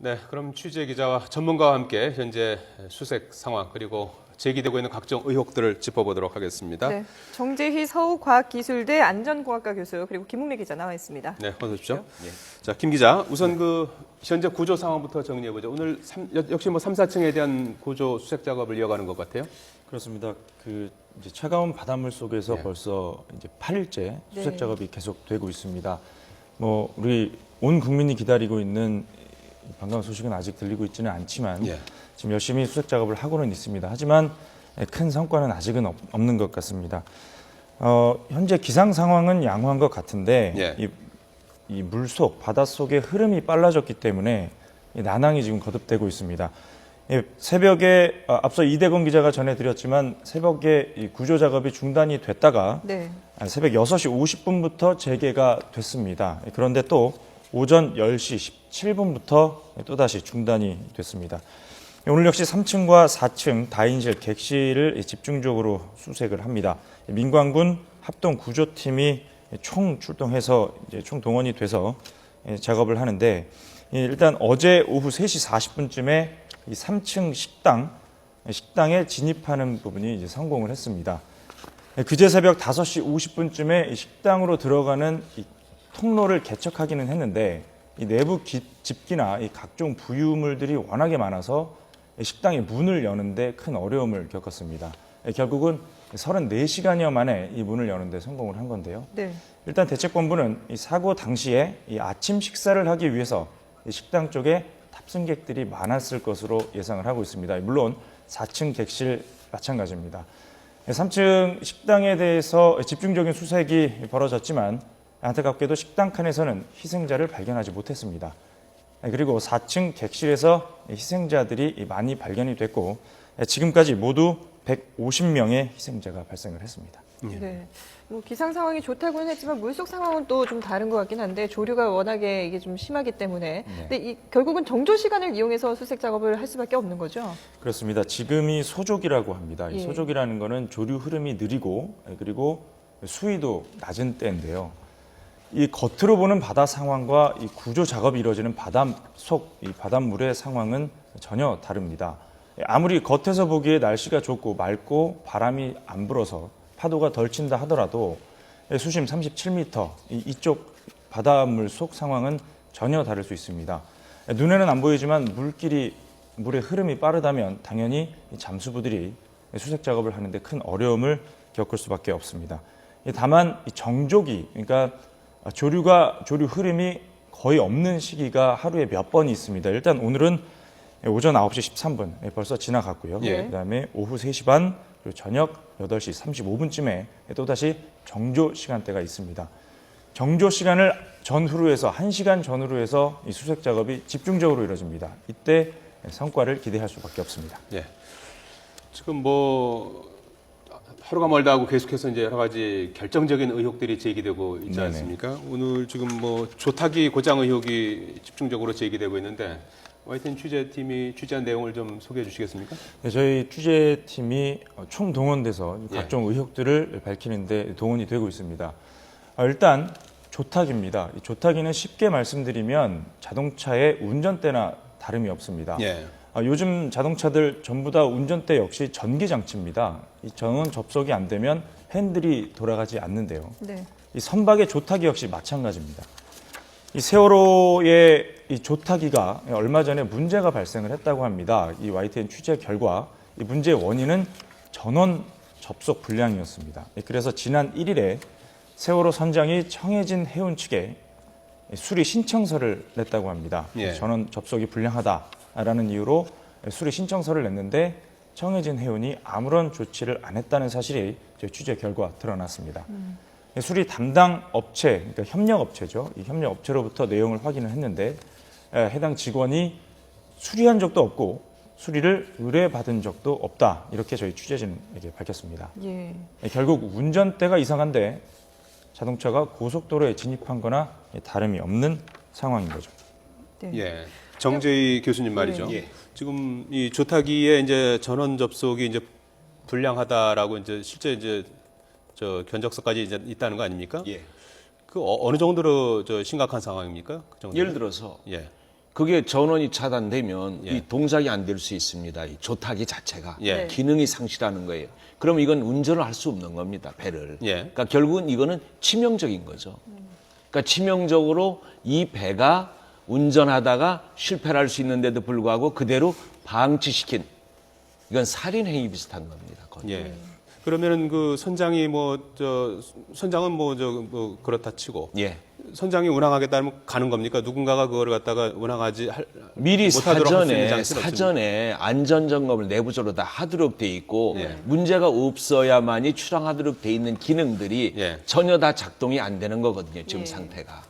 네, 그럼 취재 기자와 전문가와 함께 현재 수색 상황 그리고 제기되고 있는 각종 의혹들을 짚어보도록 하겠습니다. 네, 정재희 서울과학기술대 안전공학과 교수 그리고 김웅래 기자 나와 있습니다. 네, 어서 오십시오. 자, 김 기자, 우선 그 현재 구조 상황부터 정리해 보죠. 오늘 역시 뭐 3, 4층에 대한 구조 수색 작업을 이어가는 것 같아요. 그렇습니다. 그 이제 차가운 바닷물 속에서 네. 벌써 이제 8일째 수색 네. 작업이 계속되고 있습니다. 뭐 우리 온 국민이 기다리고 있는 반가운 소식은 아직 들리고 있지는 않지만 예. 지금 열심히 수색 작업을 하고는 있습니다. 하지만 큰 성과는 아직은 없는 것 같습니다. 현재 기상 상황은 양호한 것 같은데 예. 이 물속 바닷속의 흐름이 빨라졌기 때문에 이 난항이 지금 거듭되고 있습니다. 새벽에 앞서 이대건 기자가 전해드렸지만 새벽에 이 구조 작업이 중단이 됐다가 네. 새벽 6시 50분부터 재개가 됐습니다. 그런데 또 오전 10시 17분부터 또다시 중단이 됐습니다. 오늘 역시 3층과 4층 다인실, 객실을 집중적으로 수색을 합니다. 민관군 합동구조팀이 총 출동해서 이제 총 동원이 돼서 작업을 하는데 일단 어제 오후 3시 40분쯤에 이 3층 식당에 진입하는 부분이 이제 성공을 했습니다. 그제 새벽 5시 50분쯤에 식당으로 들어가는 이 통로를 개척하기는 했는데 이 내부 집기나 이 각종 부유물들이 워낙에 많아서 식당의 문을 여는데 큰 어려움을 겪었습니다. 결국은 34시간여 만에 이 문을 여는데 성공을 한 건데요. 네. 일단 대책본부는 이 사고 당시에 이 아침 식사를 하기 위해서 이 식당 쪽에 탑승객들이 많았을 것으로 예상을 하고 있습니다. 물론 4층 객실 마찬가지입니다. 3층 식당에 대해서 집중적인 수색이 벌어졌지만 안타깝게도 식당 칸에서는 희생자를 발견하지 못했습니다. 그리고 4층 객실에서 희생자들이 많이 발견이 됐고 지금까지 모두 150명의 희생자가 발생을 했습니다. 네. 뭐 기상 상황이 좋다고는 했지만 물속 상황은 또 좀 다른 것 같긴 한데 조류가 워낙에 이게 좀 심하기 때문에 근데 결국은 정조 시간을 이용해서 수색 작업을 할 수밖에 없는 거죠. 그렇습니다. 지금이 소족이라고 합니다. 이 예. 소족이라는 거는 조류 흐름이 느리고 그리고 수위도 낮은 때인데요. 이 겉으로 보는 바다 상황과 이 구조 작업이 이루어지는 바닷속 이 바닷물의 상황은 전혀 다릅니다. 아무리 겉에서 보기에 날씨가 좋고 맑고 바람이 안 불어서 파도가 덜 친다 하더라도 수심 37m 이쪽 바닷물 속 상황은 전혀 다를 수 있습니다. 눈에는 안 보이지만 물의 흐름이 빠르다면 당연히 잠수부들이 수색 작업을 하는데 큰 어려움을 겪을 수밖에 없습니다. 다만 정조기, 그러니까 조류 흐름이 거의 없는 시기가 하루에 몇 번이 있습니다. 일단 오늘은 오전 9시 13분 벌써 지나갔고요. 예. 그다음에 오후 3시 반 그리고 저녁 8시 35분쯤에 또다시 정조 시간대가 있습니다. 정조 시간을 전후로 해서 1시간 전후로 해서 이 수색 작업이 집중적으로 이루어집니다. 이때 성과를 기대할 수밖에 없습니다. 예. 지금 뭐 하루가 멀다 하고 계속해서 이제 여러 가지 결정적인 의혹들이 제기되고 있지 네네. 않습니까? 오늘 지금 뭐 조타기 고장 의혹이 집중적으로 제기되고 있는데 YTN 취재팀이 취재한 내용을 좀 소개해 주시겠습니까? 네, 저희 취재팀이 총동원돼서 예. 각종 의혹들을 밝히는데 동원이 되고 있습니다. 일단 조타기입니다. 이 조타기는 쉽게 말씀드리면 자동차의 운전대나 다름이 없습니다. 예. 요즘 자동차들 전부 다 운전대 역시 전기 장치입니다. 이 전원 접속이 안 되면 핸들이 돌아가지 않는데요. 네. 이 선박의 조타기 역시 마찬가지입니다. 이 세월호의 이 조타기가 얼마 전에 문제가 발생을 했다고 합니다. 이 YTN 취재 결과 이 문제의 원인은 전원 접속 불량이었습니다. 그래서 지난 1일에 세월호 선장이 청해진 해운 측에 수리 신청서를 냈다고 합니다. 예. 전원 접속이 불량하다라는 이유로 수리 신청서를 냈는데 청해진 해운이 아무런 조치를 안 했다는 사실이 저희 취재 결과 드러났습니다. 수리 담당 업체, 그러니까 협력업체죠. 이 협력업체로부터 내용을 확인을 했는데 해당 직원이 수리한 적도 없고 수리를 의뢰받은 적도 없다. 이렇게 저희 취재진에게 밝혔습니다. 예. 결국 운전대가 이상한데 자동차가 고속도로에 진입한 거나 다름이 없는 상황인 거죠. 네. 예. 정재희 교수님 말이죠. 네. 지금 이 조타기에 이제 전원 접속이 이제 불량하다라고 이제 실제 이제 저 견적서까지 이제 있다는 거 아닙니까? 예. 그 어느 정도로 저 심각한 상황입니까? 그 정도. 예를 들어서 예. 그게 전원이 차단되면 예. 이 동작이 안 될 수 있습니다. 이 조타기 자체가 예. 기능이 상실하는 거예요. 그럼 이건 운전을 할 수 없는 겁니다. 배를. 예. 그러니까 결국은 이거는 치명적인 거죠. 그러니까 치명적으로 이 배가 운전하다가 실패를 할 수 있는데도 불구하고 그대로 방치시킨 이건 살인 행위 비슷한 겁니다. 거의. 예. 그러면은 그 선장이 선장은 뭐 그렇다 치고 예. 선장이 운항하겠다면 가는 겁니까? 누군가가 그거를 갖다가 운항하지 미리 못하도록 할수 있는 장치는 사전에 안전 점검을 내부적으로 다 하도록 돼 있고 예. 문제가 없어야만이 출항하도록 돼 있는 기능들이 예. 전혀 다 작동이 안 되는 거거든요. 지금 예. 상태가.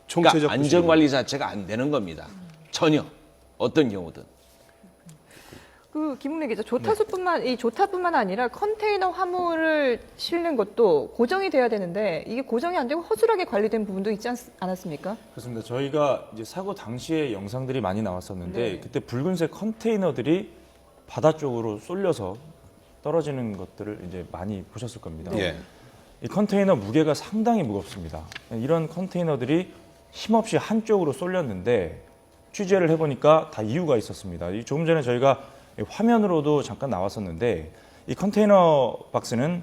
총체적 그러니까 안전 관리 자체가 안 되는 겁니다. 전혀 어떤 경우든. 그 김웅래 기자, 이 조타뿐만 아니라 컨테이너 화물을 실는 것도 고정이 돼야 되는데 이게 고정이 안 되고 허술하게 관리된 부분도 있지 않았습니까? 그렇습니다. 저희가 이제 사고 당시에 영상들이 많이 나왔었는데 네. 그때 붉은색 컨테이너들이 바다 쪽으로 쏠려서 떨어지는 것들을 이제 많이 보셨을 겁니다. 예. 이 컨테이너 무게가 상당히 무겁습니다. 이런 컨테이너들이 힘없이 한쪽으로 쏠렸는데 취재를 해보니까 다 이유가 있었습니다. 조금 전에 저희가 화면으로도 잠깐 나왔었는데 이 컨테이너 박스는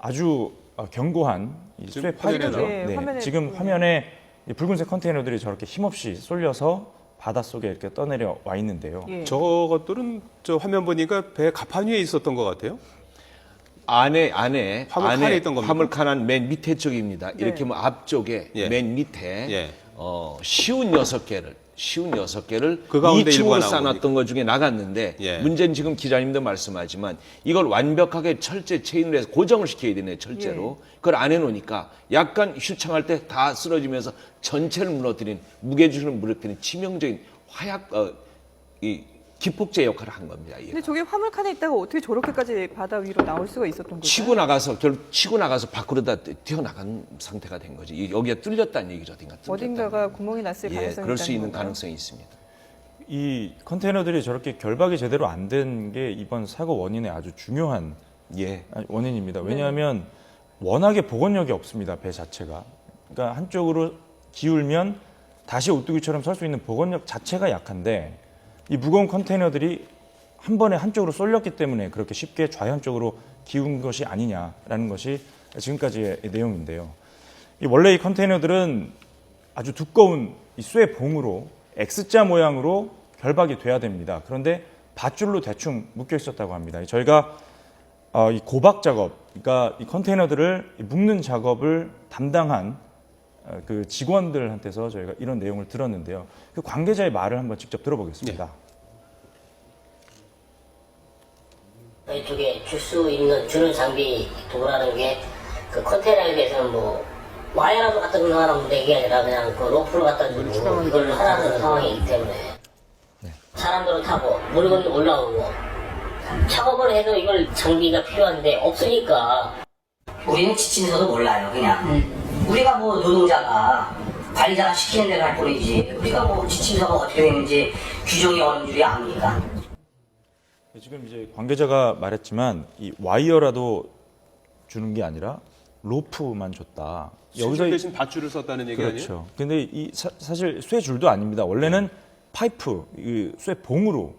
아주 견고한 이 지금 쇠 파이프죠. 화면에 화면에 지금 보이네요. 화면에 이 붉은색 컨테이너들이 저렇게 힘없이 쏠려서 바닷속에 이렇게 떠내려 와 있는데요. 예. 저것들은 저 화면 보니까 배 가판 위에 있었던 것 같아요. 안에 화물칸에 있던 겁니까? 화물칸은 맨 밑에 쪽입니다. 이렇게 뭐 앞쪽에 예. 맨 밑에 예. 쉬운 6개를 그 가운데 2층으로 일부가 나온 쌓아놨던 것 중에 나갔는데 예. 문제는 지금 기자님도 말씀하지만 이걸 완벽하게 철제 체인으로 해서 고정을 시켜야 되네 철제로. 그걸 안 해놓으니까 약간 휴창할 때 다 쓰러지면서 전체를 무너뜨린 무게중심을 무너뜨린 치명적인 이 기폭제 역할을 한 겁니다. 얘가. 근데 저게 화물칸에 있다가 어떻게 저렇게까지 바다 위로 나올 수가 있었던 거죠? 치고 나가서 밖으로 다 튀어나간 상태가 된 거지. 여기가 뚫렸다는 얘기죠. 어딘가가 구멍이 났을 예, 가능성이 그럴 수 있다는 있는 건가요? 가능성이 있습니다. 이 컨테이너들이 저렇게 결박이 제대로 안 된 게 이번 사고 원인의 아주 중요한 예. 원인입니다. 왜냐하면 워낙에 복원력이 없습니다. 배 자체가. 그러니까 한쪽으로 기울면 다시 오뚜기처럼 설 수 있는 복원력 자체가 약한데 이 무거운 컨테이너들이 한 번에 한쪽으로 쏠렸기 때문에 그렇게 쉽게 좌현쪽으로 기운 것이 아니냐라는 것이 지금까지의 내용인데요. 원래 이 컨테이너들은 아주 두꺼운 이 쇠 봉으로 X자 모양으로 결박이 돼야 됩니다. 그런데 밧줄로 대충 묶여 있었다고 합니다. 저희가 이 고박 작업, 그러니까 이 컨테이너들을 묶는 작업을 담당한 그 직원들한테서 저희가 이런 내용을 들었는데요. 그 관계자의 말을 한번 직접 들어보겠습니다. 이쪽에 줄 수 있는 주는 장비 도구라는 게 그 컨테이너에 대해서는 뭐 와이어라도 갖다 주는 게 아니라 그냥 그 로프를 갖다 주고 그걸 하라는 상황이기 때문에 사람들은 타고 물건이 올라오고 작업을 해도 이걸 장비가 필요한데 없으니까 우리는 지침서도 몰라요. 그냥 우리가 뭐 노동자가 관리자가 시키는 대로 할 뿐이지 우리가 뭐 지침서가 어떻게 되는지 규정이 어느 줄이 압니까? 지금 이제 관계자가 말했지만 이 와이어라도 주는 게 아니라 로프만 줬다. 여기서 대신 밧줄을 썼다는 얘기 아니에요? 그렇죠. 근데 이 사실 쇠줄도 아닙니다. 원래는 파이프, 이 쇠 봉으로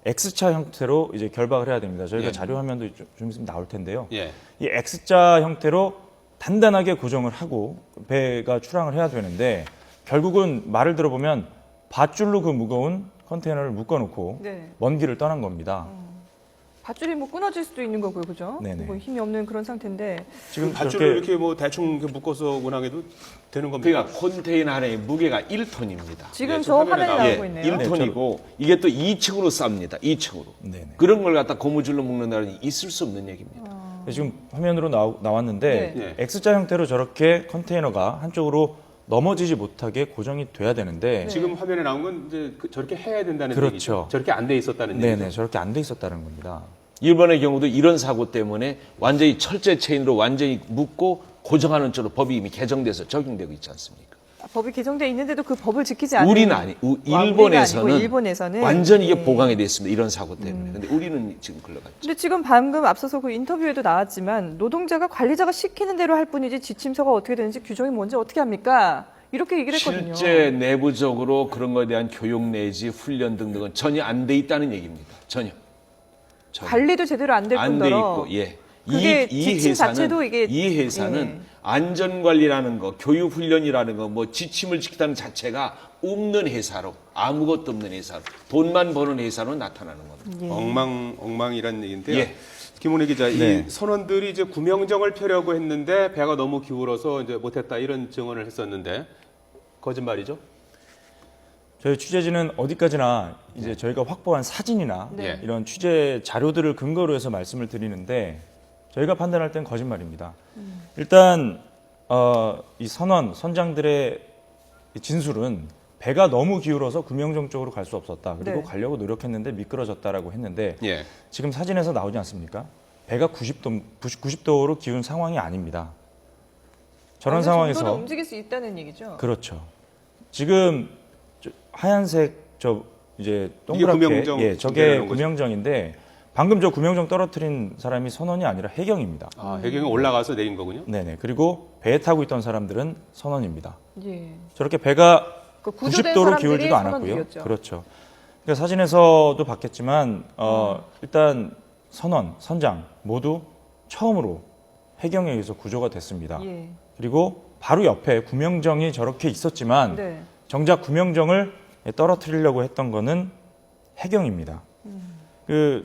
X자 형태로 이제 결박을 해야 됩니다. 저희가 예. 자료 화면도 좀 있으면 나올 텐데요. 예. 이 X자 형태로 단단하게 고정을 하고 배가 출항을 해야 되는데 결국은 말을 들어보면 밧줄로 그 무거운 컨테이너를 묶어놓고 네. 먼 길을 떠난 겁니다. 밧줄이 뭐 끊어질 수도 있는 거고요, 그죠? 네네. 뭐 힘이 없는 그런 상태인데 지금 밧줄을 이렇게 뭐 대충 이렇게 묶어서 운항해도 되는 겁니까? 그러니까 컨테이너 하나의 무게가 1톤입니다. 지금 예, 저 지금 화면에 화면에 나오고 예, 있네요. 1톤이고 이게 또 2층으로 쌉니다. 2층으로. 네네. 그런 걸 갖다 고무줄로 묶는다는 있을 수 없는 얘기입니다. 지금 화면으로 나왔는데 네. X자 형태로 저렇게 컨테이너가 한쪽으로 넘어지지 못하게 고정이 돼야 되는데 지금 화면에 나온 건 이제 저렇게 해야 된다는 그렇죠. 얘기죠. 저렇게 안 돼 있었다는 네네 얘기죠. 저렇게 안 돼 있었다는 겁니다. 일본의 경우도 이런 사고 때문에 완전히 철제 체인으로 완전히 묶고 고정하는 쪽으로 법이 이미 개정돼서 적용되고 있지 않습니까? 법이 개정돼 있는데도 그 법을 지키지 않는 우리는 아니, 우리가 일본에서는 아니고 일본에서는 완전히 이게 예. 보강이 됐습니다. 이런 사고 때문에. 근데 우리는 지금 흘러갔죠. 근데 지금 방금 앞서서 그 인터뷰에도 나왔지만 노동자가 관리자가 시키는 대로 할 뿐이지 지침서가 어떻게 되는지 규정이 뭔지 어떻게 합니까? 이렇게 얘기를 했거든요. 실제 내부적으로 그런 거에 대한 교육 내지 훈련 등등은 전혀 안 돼 있다는 얘기입니다. 전혀. 관리도 제대로 안 될 안 돼 뿐더러 있고, 예. 그게 지침 자체도 이게 이 회사는 예. 안전관리라는 거, 교육훈련이라는 거, 뭐 지침을 지키다는 자체가 없는 회사로, 아무것도 없는 회사로, 돈만 버는 회사로 나타나는 겁니다. 엉망이라는 얘기인데요. 예. 김은혜 기자, 네. 이 선원들이 이제 구명정을 펴려고 했는데 배가 너무 기울어서 이제 못했다 이런 증언을 했었는데 거짓말이죠? 저희 취재진은 어디까지나 이제 저희가 확보한 사진이나 네. 이런 취재 자료들을 근거로 해서 말씀을 드리는데 저희가 판단할 땐 거짓말입니다. 일단 이 선장들의 진술은 배가 너무 기울어서 구명정 쪽으로 갈 수 없었다. 그리고 네. 가려고 노력했는데 미끄러졌다라고 했는데 예. 지금 사진에서 나오지 않습니까? 배가 90도로 기운 상황이 아닙니다. 저런 어느 정도는 상황에서 움직일 수 있다는 얘기죠. 그렇죠. 지금 하얀색 이제 이게 동그랗게 구명정 저게 내려놓은 거죠? 구명정인데 방금 저 구명정 떨어뜨린 사람이 선원이 아니라 해경입니다. 아, 해경이 올라가서 내린 거군요. 네네. 그리고 배에 타고 있던 사람들은 선원입니다. 예. 저렇게 배가 그 구조된 90도로 사람들이 기울지도 않았고요. 선원들이었죠. 그렇죠. 그러니까 사진에서도 봤겠지만 일단 선장 모두 처음으로 해경에 의해서 구조가 됐습니다. 예. 그리고 바로 옆에 구명정이 저렇게 있었지만 네. 정작 구명정을 떨어뜨리려고 했던 거는 해경입니다.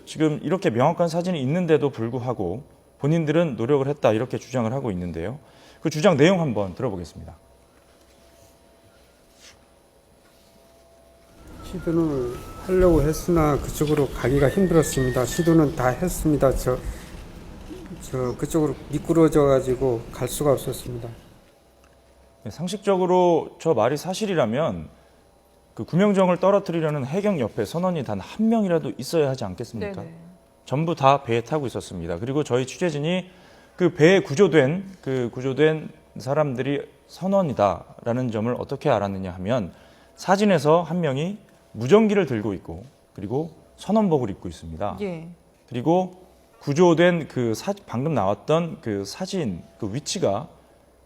지금 이렇게 명확한 사진이 있는데도 불구하고 본인들은 노력을 했다 이렇게 주장을 하고 있는데요. 그 주장 내용 한번 들어보겠습니다. 시도는 하려고 했으나 그쪽으로 가기가 힘들었습니다. 시도는 다 했습니다. 저 그쪽으로 미끄러져 가지고 갈 수가 없었습니다. 상식적으로 저 말이 사실이라면 그 구명정을 떨어뜨리려는 해경 옆에 선원이 단 한 명이라도 있어야 하지 않겠습니까? 네네. 전부 다 배에 타고 있었습니다. 그리고 저희 취재진이 그 배에 구조된 사람들이 선원이다라는 점을 어떻게 알았느냐 하면 사진에서 한 명이 무전기를 들고 있고 그리고 선원복을 입고 있습니다. 예. 그리고 구조된 방금 나왔던 그 사진 그 위치가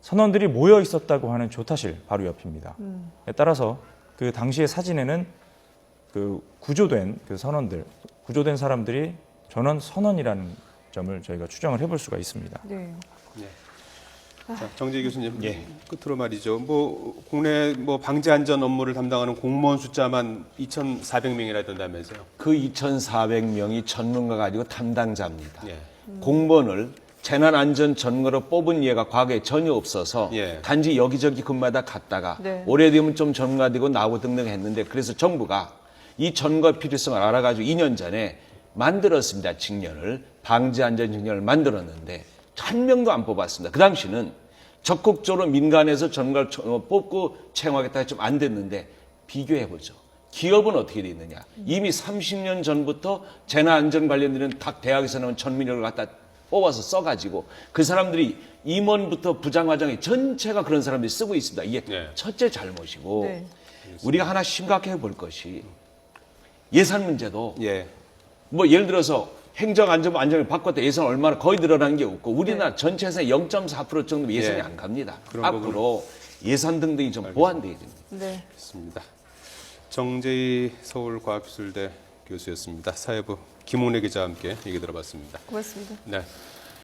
선원들이 모여 있었다고 하는 조타실 바로 옆입니다. 따라서 그 당시의 사진에는 그 구조된 구조된 사람들이 전원 선원이라는 점을 저희가 추정을 해볼 수가 있습니다. 네. 자, 정재희 교수님 끝으로 말이죠. 국내 방재 안전 업무를 담당하는 공무원 숫자만 2,400명이나 된다면서요. 그 2,400명이 전문가가 아니고 담당자입니다. 예. 공무원을 재난안전 전문가로 뽑은 예가 과거에 전혀 없어서 예. 단지 여기저기 근무하다 갔다가 네. 오래되면 좀 전문가 되고 나오고 등등 했는데 그래서 정부가 이 전문가 필요성을 알아가지고 2년 전에 만들었습니다. 직렬을. 방재안전직렬을 만들었는데 한 명도 안 뽑았습니다. 그 당시는 적극적으로 민간에서 전문가를 뽑고 채용하겠다 좀 안 됐는데 비교해보죠. 기업은 어떻게 돼 있느냐. 이미 30년 전부터 재난안전 관련되는 각 대학에서 나온 전문인을 갖다 뽑아서 써가지고 그 사람들이 임원부터 부장과장이 전체가 그런 사람들이 쓰고 있습니다. 이게 네. 첫째 잘못이고 네. 우리가 하나 심각해 볼 것이 예산 문제도 예. 예를 들어서 행정안전부 안전을 바꿨다 예산 얼마나 거의 늘어난 게 없고 우리나라 전체 예산의 0.4% 정도 예산이 예. 안 갑니다. 그런 앞으로 예산 등등이 좀 보완돼야 됩니다. 네. 있습니다. 정재희 서울과학기술대 교수였습니다. 사회부 김은혜 기자와 함께 얘기 들어봤습니다. 고맙습니다. 네.